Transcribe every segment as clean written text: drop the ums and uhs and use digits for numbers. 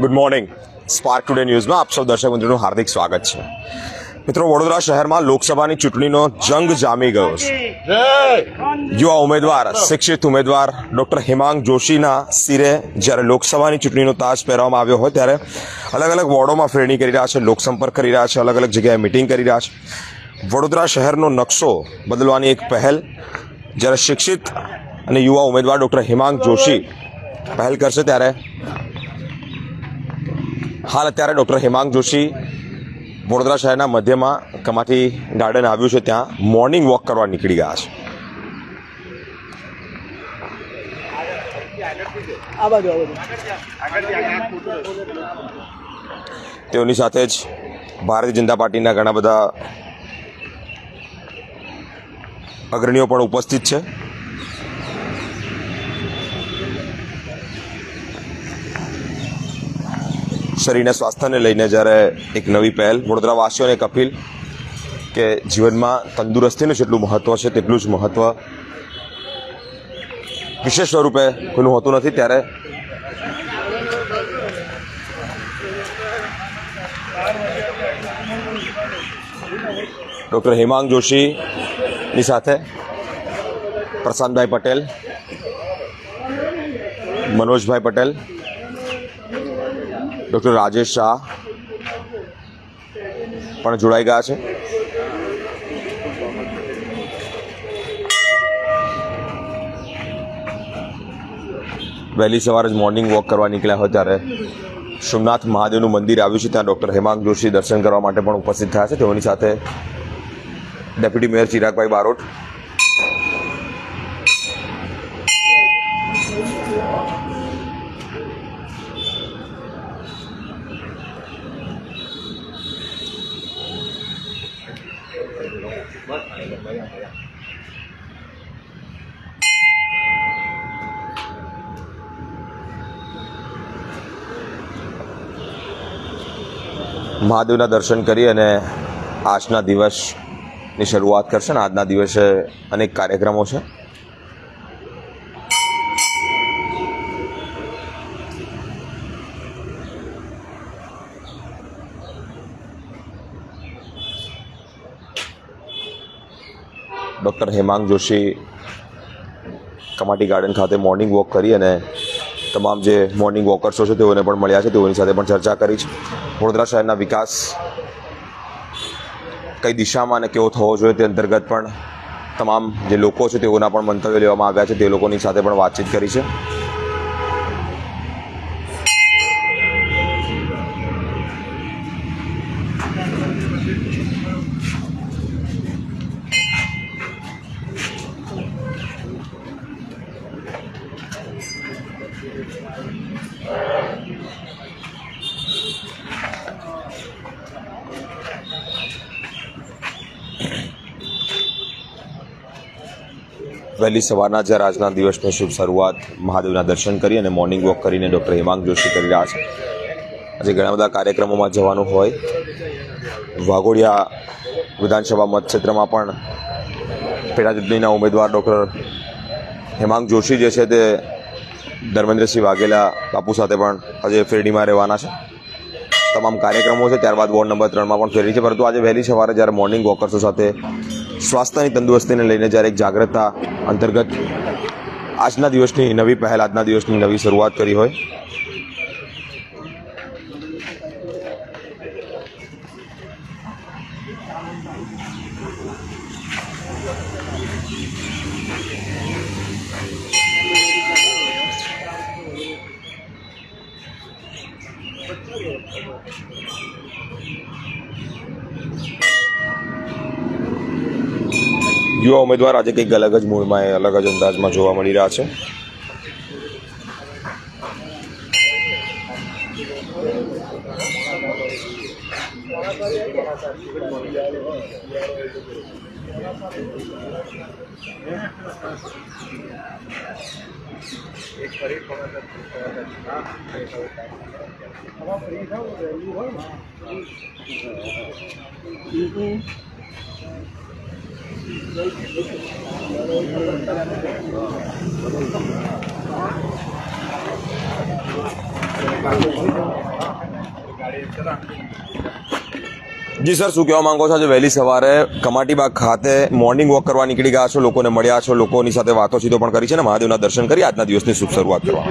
Good morning. Spark today ન્યૂઝમાં આપ સૌ દર્શક મિત્રોનું હાર્દિક સ્વાગત છે. મિત્રો, વડોદરા શહેરમાં લોકસભાની ચૂંટણીનો જંગ જામી ગયો છે. યુવા ઉમેદવાર, શિક્ષિત ઉમેદવાર ડૉક્ટર હેમાંગ જોશીના સિરે જ્યારે લોકસભાની ચૂંટણીનો તાજ પહેરવામાં આવ્યો હોય ત્યારે અલગ અલગ વોર્ડોમાં ફેરણી કરી રહ્યા છે, લોકસંપર્ક કરી રહ્યા છે, અલગ અલગ જગ્યાએ મિટિંગ કરી રહ્યા છે. વડોદરા શહેરનો નકશો બદલવાની એક પહેલ જ્યારે શિક્ષિત અને યુવા ઉમેદવાર ડૉક્ટર હેમાંગ જોશી પહેલ કરશે ત્યારે હાલ અત્યારે ડૉક્ટર હેમાંગ જોશી વડોદરા શહેરના મધ્યમાં કમાટી ગાર્ડન આવ્યું છે, ત્યાં મોર્નિંગ વોક કરવા નીકળી ગયા છે. તેઓની સાથે જ ભારતીય જનતા પાર્ટીના ઘણા બધા અગ્રણીઓ પણ ઉપસ્થિત છે. શરીરના સ્વાસ્થ્યને લઈને જ્યારે એક નવી પહેલ, વડોદરાવાસીઓને એક અપીલ કે જીવનમાં તંદુરસ્તીનું જેટલું મહત્ત્વ છે તેટલું જ મહત્ત્વ વિશેષ સ્વરૂપે કોઈનું હોતું નથી. ત્યારે ડૉક્ટર હેમાંગ જોશીની સાથે પ્રશાંતભાઈ પટેલ, મનોજભાઈ પટેલ, ડૉક્ટર રાજેશ શાહ પણ જોડાઈ ગયા છે. વહેલી સવારે જ મોર્નિંગ વોક કરવા નીકળ્યા હોય ત્યારે સોમનાથ મહાદેવનું મંદિર આવ્યું છે, ત્યાં ડૉક્ટર હેમાંગ જોશી દર્શન કરવા માટે પણ ઉપસ્થિત થયા છે. તેઓની સાથે ડેપ્યુટી મેયર ચિરાગભાઈ બારોટ, મહાદેવના દર્શન કરી અને આજના દિવસની શરૂઆત કરશે. અને આજના દિવસે અનેક કાર્યક્રમો છે. ડૉક્ટર હેમાંગ જોશી કમાટી ગાર્ડન ખાતે મોર્નિંગ વોક કરી અને તમામ જે મોર્નિંગ વોકર્સો છે તેઓને પણ મળ્યા છે, તેઓની સાથે પણ ચર્ચા કરી છે. વડોદરા શહેરના વિકાસ કઈ દિશામાં અને કેવો થવો જોઈએ તે અંતર્ગત પણ તમામ જે લોકો છે તેઓના પણ મંતવ્ય લેવામાં આવ્યા છે, તે લોકોની સાથે પણ વાતચીત કરી છે. વહેલી સવારના જ્યારે આજના દિવસની શુભ શરૂઆત મહાદેવના દર્શન કરી અને મોર્નિંગ વોક કરીને ડૉક્ટર હેમાંગ જોશી કરી રહ્યા છે. આજે ઘણા બધા કાર્યક્રમોમાં જવાનું હોય. વાઘોડિયા વિધાનસભા મતક્ષેત્રમાં પણ પેટા ચૂંટણીના ઉમેદવાર ડૉક્ટર હેમાંગ જોશી જે છે તે ધર્મેન્દ્રસિંહ વાઘેલા બાપુ સાથે પણ આજે ફેરડીમાં રહેવાના છે. તમામ કાર્યક્રમો છે. ત્યારબાદ વોર્ડ નંબર 3માં પણ ફેરડી છે. પરંતુ આજે વહેલી સવારે જ્યારે મોર્નિંગ વોકર્સો સાથે સ્વાસ્થ્યની તંદુરસ્તીને લઈને જ્યારે એક જાગૃતતા અંતર્ગત આજના દિવસની નવી પહેલ, આજના દિવસની નવી શરૂઆત કરી હોય. યુવા ઉમેદવાર આજે કંઈક અલગ જ મૂડમાં, અલગ જ અંદાજમાં જોવા મળી રહ્યા છે. જી સર, શું કહેવા માંગો છો? આજે વહેલી સવારે કમાટીબાગ ખાતે મોર્નિંગ વોક કરવા નીકળી ગયા છો, લોકોને મળ્યા છો, લોકોની સાથે વાતોચીતો પણ કરી છે ને મહાદેવના દર્શન કરી આજના દિવસની શુભ શરૂઆત કરવા?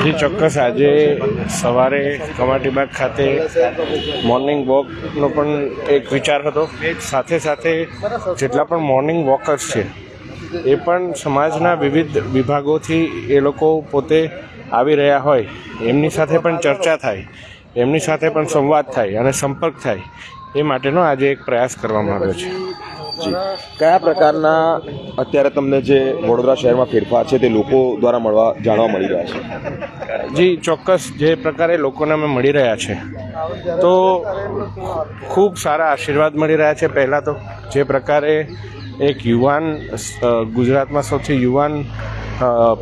જી ચોક્કસ, આજે સવારે કમાટીબાગ ખાતે મોર્નિંગ વોકનો પણ એક વિચાર હતો. સાથે સાથે જેટલા પણ મોર્નિંગ વોકર્સ છે એ પણ સમાજના વિવિધ વિભાગોથી એ લોકો પોતે આવી રહ્યા હોય, એમની સાથે પણ ચર્ચા થાય, એમની સાથે પણ સંવાદ થાય અને સંપર્ક થાય, એ માટેનો આજે એક પ્રયાસ કરવામાં આવ્યો છે. જી, કયા પ્રકારના અત્યારે તમને જે વડોદરા શહેરમાં ફેરફાર છે તે લોકો દ્વારા જાણવા મળી રહ્યા છે? જી ચોક્કસ, જે પ્રકારે લોકોને અમે મળી રહ્યા છે તો ખૂબ સારા આશીર્વાદ મળી રહ્યા છે. પહેલાં તો જે પ્રકારે એક યુવાન ગુજરાતમાં સૌથી યુવાન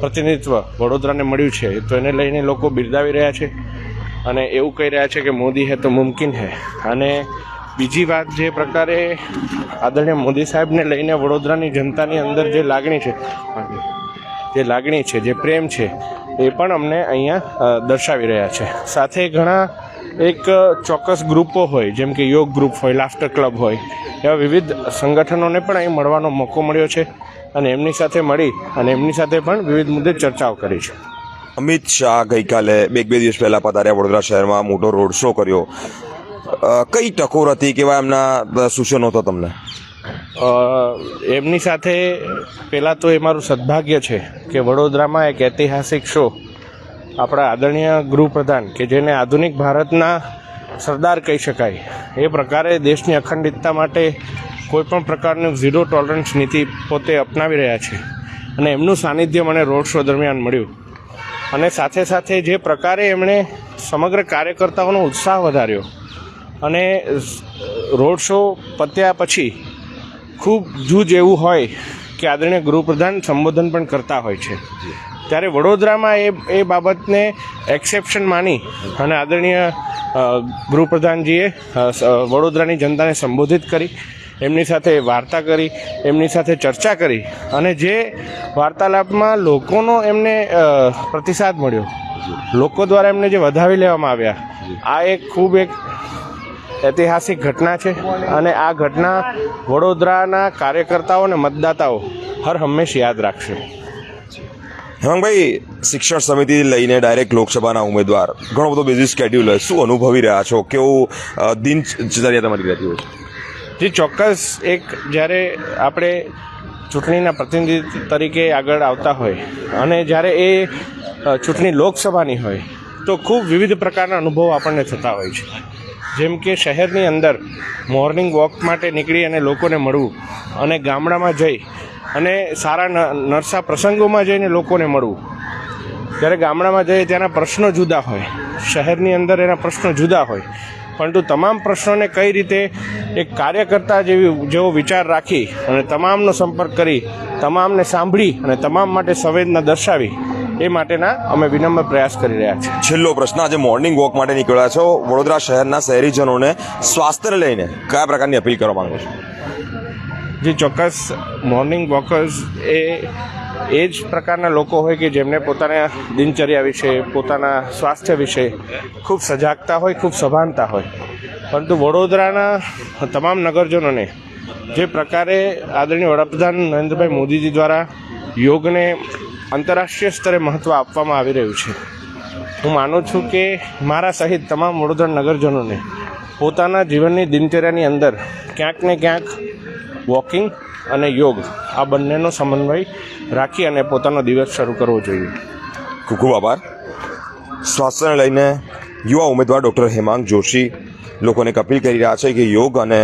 પ્રતિનિધિત્વ વડોદરાને મળ્યું છે તો એને લઈને લોકો બિરદાવી રહ્યા છે અને એવું કહી રહ્યા છે કે મોદી હે તો મુમકિન હે. અને બીજી વાત, જે પ્રકારે આદરણીય મોદી સાહેબને લઈને વડોદરાની જનતાની અંદર જે લાગણી છે, જે પ્રેમ છે, એ પણ અમને અહીંયા દર્શાવી રહ્યા છે. સાથે ઘણા એક ચોક્કસ ગ્રુપો હોય, જેમ કે યોગ ગ્રુપ હોય, લાફ્ટર ક્લબ હોય, એવા વિવિધ સંગઠનોને પણ અહીં મળવાનો મોકો મળ્યો છે અને એમની સાથે મળી અને એમની સાથે પણ વિવિધ મુદ્દે ચર્ચાઓ કરી છે. અમિત શાહ ગઈકાલે બે દિવસ પહેલા પધાર્યા વડોદરા શહેરમાં, મોટો રોડ શો કર્યો. કઈ ટકોર હતી, કેવા એમના સૂચનો હતો તમને? એમની સાથે પહેલાં તો એ મારું સદભાગ્ય છે કે વડોદરામાં એક ઐતિહાસિક શો આપણા આદરણીય ગૃહપ્રધાન, કે જેને આધુનિક ભારતના સરદાર કહી શકાય, એ પ્રકારે દેશની અખંડિતતા માટે કોઈપણ પ્રકારનું ઝીરો ટોલરન્સ નીતિ પોતે અપનાવી રહ્યા છે અને એમનું સાનિધ્ય મને રોડ શો દરમિયાન મળ્યું. અને સાથે સાથે જે પ્રકારે એમણે સમગ્ર કાર્યકર્તાઓનો ઉત્સાહ વધાર્યો અને રોડ શો પત્યા પછી ખૂબ જૂજ એવું હોય કે આદરણીય ગૃહપ્રધાન સંબોધન પણ કરતા હોય છે, ત્યારે વડોદરામાં એ બાબતને એક્સેપ્શન માની અને આદરણીય ગૃહપ્રધાનજીએ વડોદરાની જનતાને સંબોધિત કરી, એમની સાથે વાર્તા કરી, એમની સાથે ચર્ચા કરી અને જે વાર્તાલાપમાં લોકોનો એમને પ્રતિસાદ મળ્યો, લોકો દ્વારા એમને જે વધાવી લેવામાં આવ્યા, આ ખૂબ એક ઐતિહાસિક ઘટના છે અને આ ઘટના વડોદરાના કાર્યકર્તાઓ અને મતદાતાઓ હર હંમેશ યાદ રાખશે. હેમાંગભાઈ, શિક્ષણ સમિતિ લઈને ડાયરેક્ટ લોકસભાના ઉમેદવાર, ઘણો બધો બિઝી સ્કેડ્યુલ હોય, શું અનુભવી રહ્યા છો? કેવું દિનચર્યા તમારી રહેતી હોય છે? જી ચોક્કસ, એક જ્યારે આપણે ચૂંટણીના પ્રતિનિધિ તરીકે આગળ આવતા હોય અને જ્યારે એ ચૂંટણી લોકસભાની હોય તો ખૂબ વિવિધ પ્રકારના અનુભવો આપણને થતા હોય છે. જેમ કે શહેરની અંદર મોર્નિંગ વોક માટે નીકળી અને લોકોને મળવું અને ગામડામાં જઈ અને સારા નરસા પ્રસંગોમાં જઈને લોકોને મળવું. જ્યારે ગામડામાં જઈએ ત્યાંના પ્રશ્નો જુદા હોય, શહેરની અંદર એના પ્રશ્નો જુદા હોય, પરંતુ તમામ પ્રશ્નોને કઈ રીતે એક કાર્યકર્તા જેવો વિચાર રાખી અને તમામનો સંપર્ક કરી, તમામને સાંભળી અને તમામ માટે સંવેદના દર્શાવી, એ માટેના અમે વિનમ્ર પ્રયાસ કરી રહ્યા છીએ. છેલ્લો પ્રશ્ન, આજે મોર્નિંગ વોક માટે નીકળ્યા છો, વડોદરા શહેરના શહેરીજનોને સ્વાસ્થ્યને લઈને કયા પ્રકારની અપીલ કરવા માંગો છો? જે ચોક્કસ, મોર્નિંગ વોકર્સ એ જ પ્રકારના લોકો હોય કે જેમને પોતાના દિનચર્યા વિશે, પોતાના સ્વાસ્થ્ય વિશે ખૂબ સજાગતા હોય, ખૂબ સભાનતા હોય, પરંતુ વડોદરાના તમામ નગરજનોને જે પ્રકારે આદરણીય વડાપ્રધાન નરેન્દ્રભાઈ મોદીજી દ્વારા યોગને આંતરરાષ્ટ્રીય સ્તરે મહત્ત્વ આપવામાં આવી રહ્યું છે, હું માનું છું કે મારા સહિત તમામ વડોદરા નગરજનોને પોતાના જીવનની દિનચર્યાની અંદર ક્યાંક ને ક્યાંક વોકિંગ અને યોગ આ બંનેનો સમન્વય રાખી અને પોતાનો દિવસ શરૂ કરવો જોઈએ. ખૂબ ખૂબ આભાર. સ્વાસ્થ્યને લઈને યુવા ઉમેદવાર ડૉક્ટર હેમાંગ જોશી લોકોને અપીલ કરી રહ્યા છે કે યોગ અને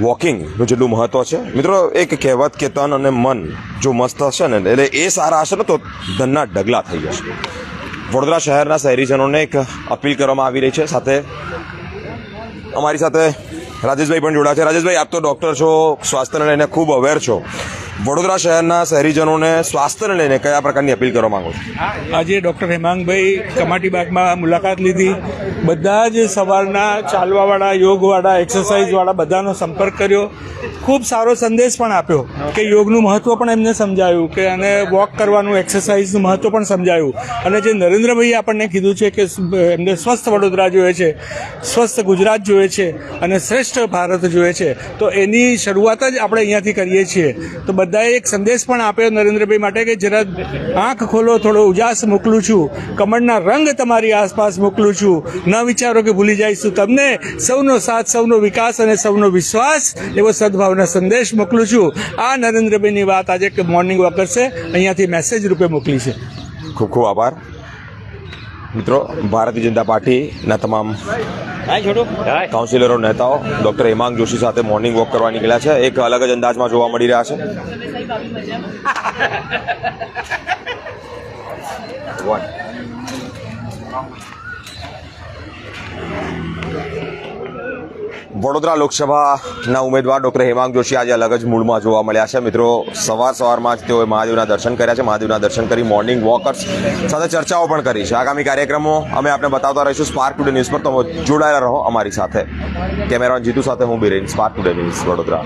વોકિંગનું જેટલું મહત્ત્વ છે. મિત્રો, એક કહેવત કે તન અને મન જો મસ્ત હશે ને, એટલે એ સારા હશે ને તો ધનના ઢગલા થઈ જશે. વડોદરા શહેરના શહેરીજનોને એક અપીલ કરવામાં આવી રહી છે. સાથે અમારી સાથે રાજેશભાઈ પણ જોડાયા છે. રાજેશભાઈ, આપ તો ડૉક્ટર છો, સ્વાસ્થ્યને લઈને ખૂબ અવેર છો. વડોદરા શહેરના શહેરીજનોને સ્વાસ્થ્યને લઈને કયા પ્રકારની અપીલ કરવા માંગો છો? આજે ડૉક્ટર હેમાંગભાઈ કમાટીબાગમાં મુલાકાત લીધી. બધા જ સવારના ચાલવાવાળા, યોગવાળા, એક્સરસાઇઝવાળા બધાનો સંપર્ક કર્યો ખૂબ સારો સંદેશ પણ આપ્યો કે યોગનું મહત્ત્વ પણ એમને સમજાયું કે અને વોક કરવાનું એક્સરસાઇઝનું મહત્ત્વ પણ સમજાયું. અને જે નરેન્દ્રભાઈએ આપણને કીધું છે કે એમને સ્વસ્થ વડોદરા જોઈએ છે, સ્વસ્થ ગુજરાત જોઈએ છે અને શ્રેષ્ઠ ભારત જોઈએ છે, તો એની શરૂઆત જ આપણે અહીંયાથી કરીએ છીએ. તો બધાએ એક સંદેશ પણ આપ્યો નરેન્દ્રભાઈ માટે કે જરા આંખ ખોલો, થોડો ઉજાસ મોકલું છું, કમળના રંગ તમારી આસપાસ મોકલું છું, ન વિચારો કે ભૂલી જઈશું તમને, સૌનો સાથ, સૌનો વિકાસ અને સૌનો વિશ્વાસ એવો સદભાવના સંદેશ મોકલું છું. આ નરેન્દ્રભાઈની વાત આજે મોર્નિંગ વોકર્સે અહીંયાથી મેસેજ રૂપે મોકલી છે. ખૂબ ખૂબ આભાર મિત્રો. ભારતીય જનતા પાર્ટીના તમામ કાઉન્સિલરો, નેતાઓ ડૉક્ટર હેમાંગ જોશી સાથે મોર્નિંગ વોક કરવા નીકળ્યા છે. એક અલગ જ અંદાજમાં જોવા મળી રહ્યા છે. વડોદરા લોકસભાના ઉમેદવાર ડૉક્ટર હેમાંગ જોશી આજે અલગ જ મૂડમાં જોવા મળ્યા છે. મિત્રો, સવારમાં જ તેઓએ મહાદેવના દર્શન કર્યા છે. મહાદેવના દર્શન કરી મોર્નિંગ વોકર્સ સાથે ચર્ચાઓ પણ કરી છે. આગામી કાર્યક્રમો અમે આપને બતાવતા રહીશું સ્પાર્ક ટુડે ન્યૂઝ પર. તો જોડાયેલા રહો અમારી સાથે. કેમેરામેન જીતુ સાથે હું Biren, spark today news Vadodara.